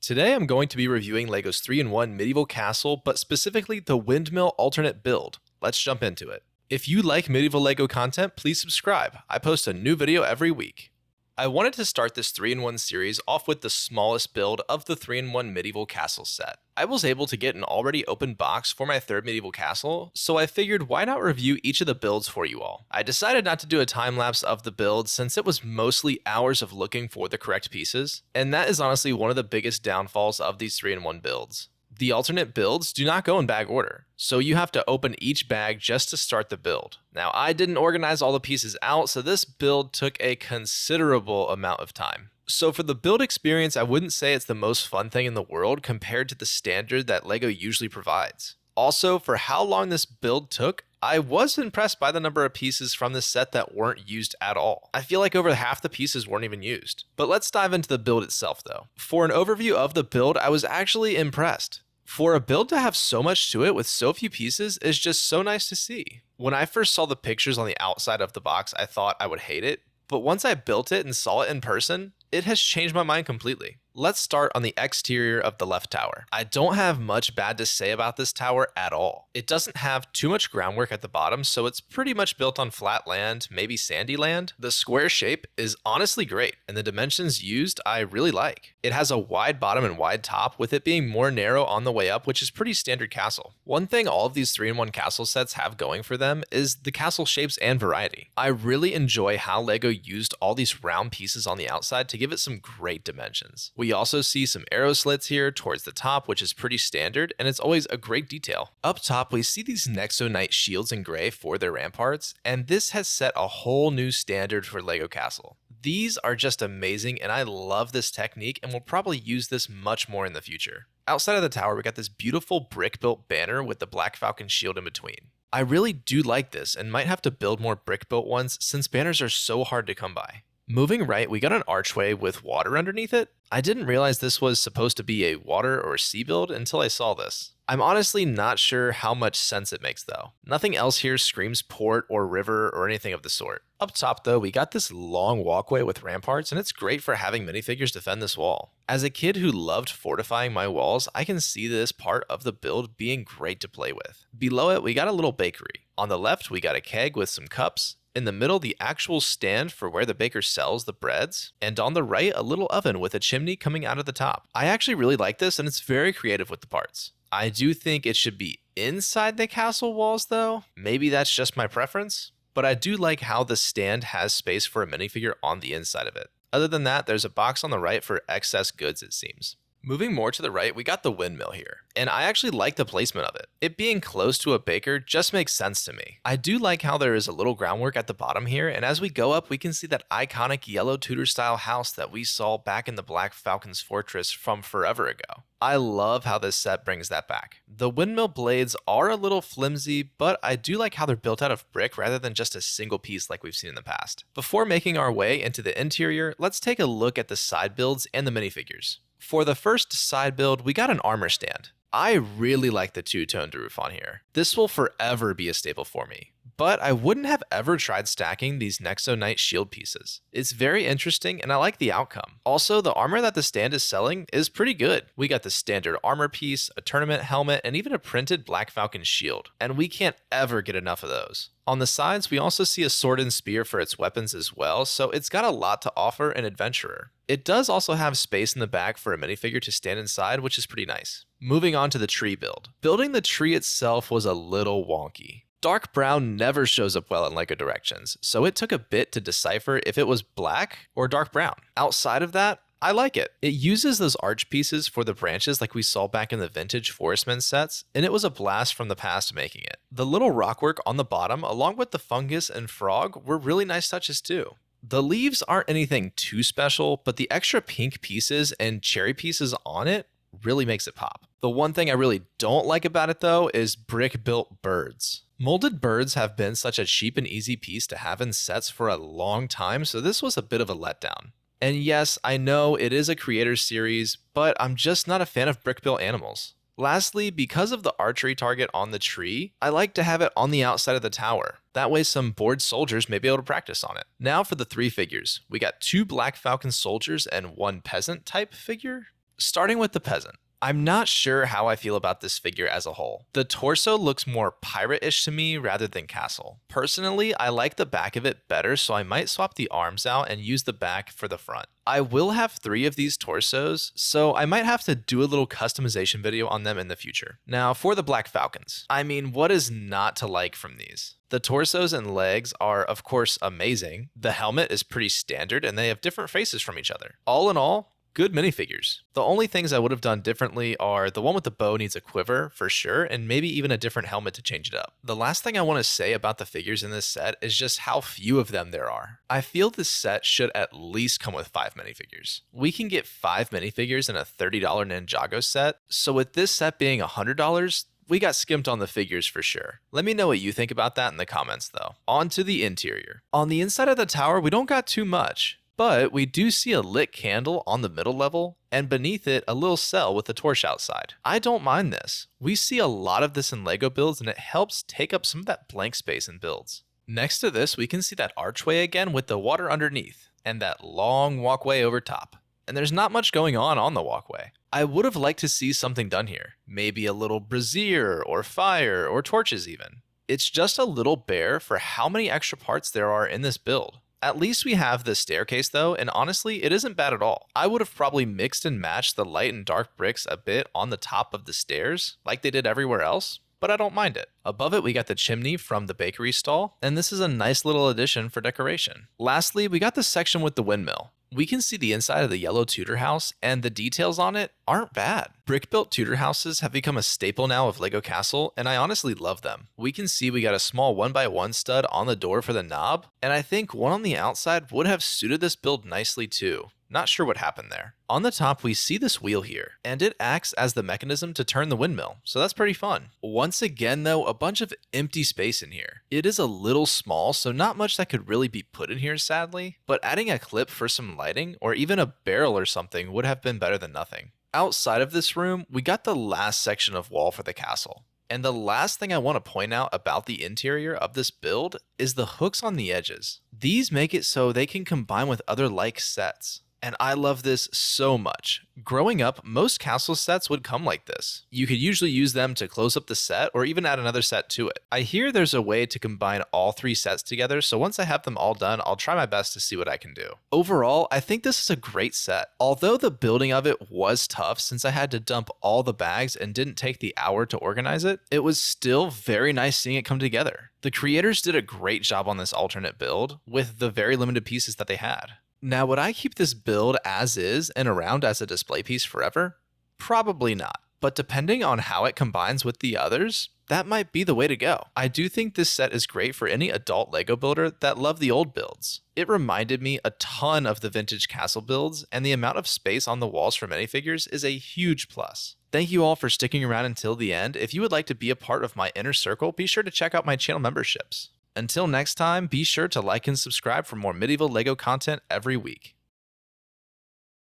Today I'm going to be reviewing LEGO's 3-in-1 Medieval Castle, but specifically the Windmill alternate build. Let's jump into it. If you like medieval LEGO content, please subscribe. I post a new video every week. I wanted to start this 3-in-1 series off with the smallest build of the 3-in-1 Medieval Castle set. I was able to get an already open box for my third Medieval Castle, so I figured why not review each of the builds for you all. I decided not to do a time lapse of the build since it was mostly hours of looking for the correct pieces, and that is honestly one of the biggest downfalls of these 3-in-1 builds. The alternate builds do not go in bag order, so you have to open each bag just to start the build. Now, I didn't organize all the pieces out, so this build took a considerable amount of time. So for the build experience, I wouldn't say it's the most fun thing in the world compared to the standard that LEGO usually provides. Also, for how long this build took, I was impressed by the number of pieces from this set that weren't used at all. I feel like over half the pieces weren't even used. But let's dive into the build itself though. For an overview of the build, I was actually impressed. For a build to have so much to it with so few pieces is just so nice to see. When I first saw the pictures on the outside of the box, I thought I would hate it, but once I built it and saw it in person, it has changed my mind completely. Let's start on the exterior of the left tower. I don't have much bad to say about this tower at all. It doesn't have too much groundwork at the bottom, so it's pretty much built on flat land, maybe sandy land. The square shape is honestly great, and the dimensions used I really like. It has a wide bottom and wide top, with it being more narrow on the way up, which is pretty standard castle. One thing all of these 3-in-1 castle sets have going for them is the castle shapes and variety. I really enjoy how LEGO used all these round pieces on the outside to give it some great dimensions. We also see some arrow slits here towards the top, which is pretty standard, and it's always a great detail. Up top, we see these Nexo-Knight shields in gray for their ramparts, and this has set a whole new standard for LEGO Castle. These are just amazing, and I love this technique and will probably use this much more in the future. Outside of the tower, we got this beautiful brick-built banner with the Black Falcon shield in between. I really do like this and might have to build more brick-built ones since banners are so hard to come by. Moving right, we got an archway with water underneath it. I didn't realize this was supposed to be a water or sea build until I saw this. I'm honestly not sure how much sense it makes though. Nothing else here screams port or river or anything of the sort. Up top though, we got this long walkway with ramparts, and it's great for having minifigures defend this wall. As a kid who loved fortifying my walls, I can see this part of the build being great to play with. Below it, we got a little bakery. On the left, we got a keg with some cups. In the middle, the actual stand for where the baker sells the breads, and on the right, a little oven with a chimney coming out of the top. I actually really like this, and it's very creative with the parts. I do think it should be inside the castle walls though. Maybe that's just my preference, but I do like how the stand has space for a minifigure on the inside of it. Other than that, there's a box on the right for excess goods, it seems. Moving more to the right, we got the windmill here, and I actually like the placement of it. It being close to a baker just makes sense to me. I do like how there is a little groundwork at the bottom here, and as we go up, we can see that iconic yellow Tudor style house that we saw back in the Black Falcon's fortress from forever ago. I love how this set brings that back. The windmill blades are a little flimsy, but I do like how they're built out of brick rather than just a single piece like we've seen in the past. Before making our way into the interior, let's take a look at the side builds and the minifigures. For the first side build, we got an armor stand. I really like the two-toned roof on here. This will forever be a staple for me. But I wouldn't have ever tried stacking these Nexo-Knight shield pieces. It's very interesting and I like the outcome. Also, the armor that the stand is selling is pretty good. We got the standard armor piece, a tournament helmet, and even a printed Black Falcon shield. And we can't ever get enough of those. On the sides, we also see a sword and spear for its weapons as well, so it's got a lot to offer an adventurer. It does also have space in the back for a minifigure to stand inside, which is pretty nice. Moving on to the tree build. Building the tree itself was a little wonky. Dark brown never shows up well in LEGO directions, so it took a bit to decipher if it was black or dark brown. Outside of that, I like it. It uses those arch pieces for the branches like we saw back in the vintage Forestman sets, and it was a blast from the past making it. The little rockwork on the bottom, along with the fungus and frog, were really nice touches too. The leaves aren't anything too special, but the extra pink pieces and cherry pieces on it really makes it pop. The one thing I really don't like about it though is brick-built birds. Molded birds have been such a cheap and easy piece to have in sets for a long time, so this was a bit of a letdown. And yes, I know it is a creator's series, but I'm just not a fan of brick-built animals. Lastly, because of the archery target on the tree, I like to have it on the outside of the tower. That way some bored soldiers may be able to practice on it. Now for the three figures. We got two Black Falcon soldiers and one peasant type figure. Starting with the peasant. I'm not sure how I feel about this figure as a whole. The torso looks more pirate-ish to me rather than castle. Personally, I like the back of it better, so I might swap the arms out and use the back for the front. I will have 3 of these torsos, so I might have to do a little customization video on them in the future. Now, for the Black Falcons. I mean, what is not to like from these? The torsos and legs are, of course, amazing. The helmet is pretty standard, and they have different faces from each other. All in all, good minifigures. The only things I would have done differently are the one with the bow needs a quiver for sure, and maybe even a different helmet to change it up. The last thing I want to say about the figures in this set is just how few of them there are. I feel this set should at least come with 5 minifigures. We can get 5 minifigures in a $30 Ninjago set, so with this set being $100, we got skimped on the figures for sure. Let me know what you think about that in the comments though. On to the interior. On the inside of the tower, we don't got too much. But we do see a lit candle on the middle level, and beneath it, a little cell with a torch outside. I don't mind this. We see a lot of this in LEGO builds, and it helps take up some of that blank space in builds. Next to this, we can see that archway again with the water underneath, and that long walkway over top. And there's not much going on the walkway. I would have liked to see something done here. Maybe a little brazier, or fire, or torches even. It's just a little bare for how many extra parts there are in this build. At least we have the staircase though, and honestly, it isn't bad at all. I would have probably mixed and matched the light and dark bricks a bit on the top of the stairs, like they did everywhere else, but I don't mind it. Above it, we got the chimney from the bakery stall, and this is a nice little addition for decoration. Lastly, we got the section with the windmill. We can see the inside of the yellow Tudor house, and the details on it aren't bad. Brick-built Tudor houses have become a staple now of LEGO Castle, and I honestly love them. We can see we got a small 1x1 stud on the door for the knob, and I think one on the outside would have suited this build nicely too. Not sure what happened there. On the top, we see this wheel here, and it acts as the mechanism to turn the windmill, so that's pretty fun. Once again though, a bunch of empty space in here. It is a little small, so not much that could really be put in here sadly, but adding a clip for some lighting, or even a barrel or something would have been better than nothing. Outside of this room, we got the last section of wall for the castle. And the last thing I want to point out about the interior of this build is the hooks on the edges. These make it so they can combine with other like sets. And I love this so much. Growing up, most castle sets would come like this. You could usually use them to close up the set or even add another set to it. I hear there's a way to combine all 3 sets together, so once I have them all done, I'll try my best to see what I can do. Overall, I think this is a great set. Although the building of it was tough since I had to dump all the bags and didn't take the hour to organize it, it was still very nice seeing it come together. The creators did a great job on this alternate build with the very limited pieces that they had. Now, would I keep this build as is and around as a display piece forever? Probably not, but depending on how it combines with the others, that might be the way to go. I do think this set is great for any adult LEGO builder that love the old builds. It reminded me a ton of the vintage castle builds, and the amount of space on the walls for minifigures is a huge plus. Thank you all for sticking around until the end. If you would like to be a part of my inner circle, be sure to check out my channel memberships. Until next time, be sure to like and subscribe for more medieval LEGO content every week.